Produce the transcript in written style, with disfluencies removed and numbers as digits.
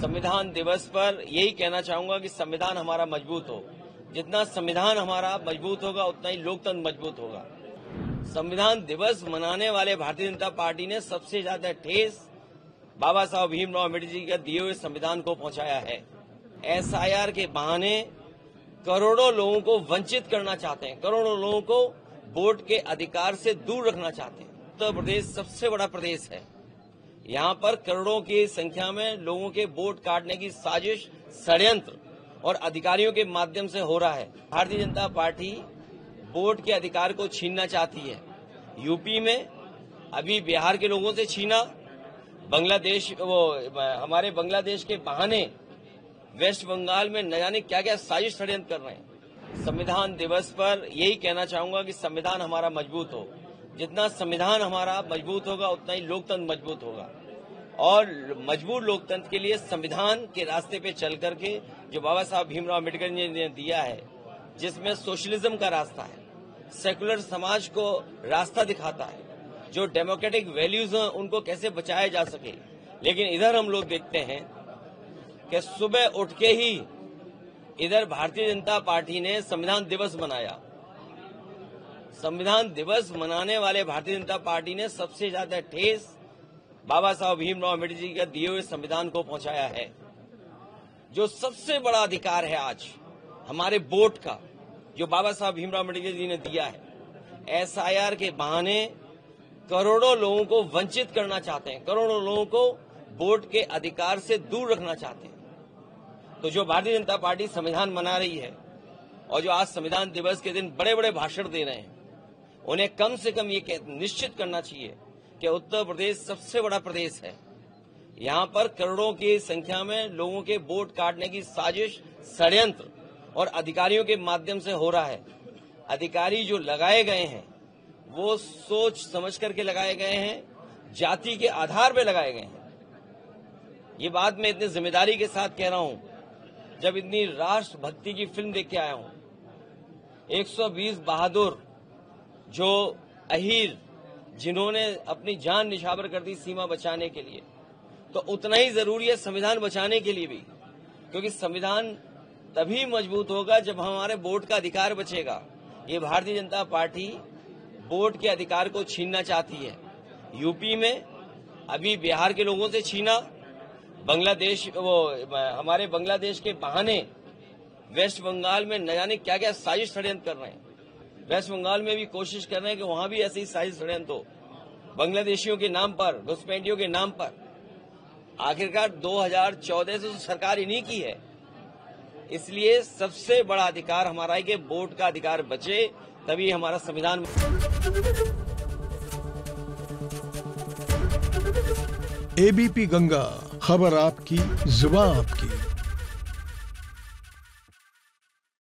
संविधान दिवस पर यही कहना चाहूंगा कि संविधान हमारा मजबूत हो। जितना संविधान हमारा मजबूत होगा उतना ही लोकतंत्र मजबूत होगा। संविधान दिवस मनाने वाले भारतीय जनता पार्टी ने सबसे ज्यादा ठेस बाबा साहब भीमराव अम्बेडकर जी का दिए हुए संविधान को पहुंचाया है। एसआईआर के बहाने करोड़ों लोगों को वंचित करना चाहते हैं, करोड़ों लोगों को वोट के अधिकार से दूर रखना चाहते हैं। उत्तर प्रदेश सबसे बड़ा प्रदेश है। यहाँ पर करोड़ों की संख्या में लोगों के वोट काटने की साजिश, षड्यंत्र और अधिकारियों के माध्यम से हो रहा है। भारतीय जनता पार्टी वोट के अधिकार को छीनना चाहती है। यूपी में अभी बिहार के लोगों से छीना, हमारे बांग्लादेश के बहाने वेस्ट बंगाल में न जाने क्या क्या साजिश षड्यंत्र कर रहे हैं। संविधान दिवस पर यही कहना चाहूंगा कि संविधान हमारा मजबूत हो। जितना संविधान हमारा मजबूत होगा उतना ही लोकतंत्र मजबूत होगा। और मजबूत लोकतंत्र के लिए संविधान के रास्ते पे चल करके जो बाबा साहब भीमराव अम्बेडकर जी ने दिया है, जिसमें सोशलिज्म का रास्ता है, सेकुलर समाज को रास्ता दिखाता है, जो डेमोक्रेटिक वैल्यूज हैं उनको कैसे बचाया जा सके। लेकिन इधर हम लोग देखते हैं कि सुबह उठ के ही इधर भारतीय जनता पार्टी ने संविधान दिवस मनाया। संविधान दिवस मनाने वाले भारतीय जनता पार्टी ने सबसे ज्यादा ठेस बाबा साहब भीमराव अम्बेडकर जी का दिए हुए संविधान को पहुंचाया है। जो सबसे बड़ा अधिकार है आज हमारे वोट का, जो बाबा साहब भीमराव अम्बेडकर जी ने दिया है, एसआईआर के बहाने करोड़ों लोगों को वंचित करना चाहते हैं, करोड़ों लोगों को वोट के अधिकार से दूर रखना चाहते हैं। तो जो भारतीय जनता पार्टी संविधान मना रही है और जो आज संविधान दिवस के दिन बड़े बड़े भाषण दे रहे हैं, उन्हें कम से कम ये निश्चित करना चाहिए कि उत्तर प्रदेश सबसे बड़ा प्रदेश है। यहाँ पर करोड़ों की संख्या में लोगों के वोट काटने की साजिश, षड्यंत्र और अधिकारियों के माध्यम से हो रहा है। अधिकारी जो लगाए गए हैं वो सोच समझ करके लगाए गए हैं, जाति के आधार पर लगाए गए हैं। ये बात मैं इतनी जिम्मेदारी के साथ कह रहा हूं, जब इतनी राष्ट्रभक्ति की फिल्म देख के आया हूं। 120 बहादुर जो अहीर, जिन्होंने अपनी जान निछावर कर दी सीमा बचाने के लिए, तो उतना ही जरूरी है संविधान बचाने के लिए भी, क्योंकि संविधान तभी मजबूत होगा जब हमारे वोट का अधिकार बचेगा। ये भारतीय जनता पार्टी वोट के अधिकार को छीनना चाहती है। यूपी में अभी बिहार के लोगों से छीना, हमारे बांग्लादेश के बहाने वेस्ट बंगाल में न जाने क्या क्या साजिश षड्यंत्र कर रहे हैं। वेस्ट बंगाल में भी कोशिश कर रहे हैं कि वहां भी ऐसी साजिश षड्यंत्र हो, बांग्लादेशियों के नाम पर, घुसपैठियों के नाम पर। आखिरकार 2014 से तो सरकार इन्हीं की है। इसलिए सबसे बड़ा अधिकार हमारा है कि वोट का अधिकार बचे, तभी हमारा संविधान। एबीपी गंगा, खबर आपकी, जुबान आपकी।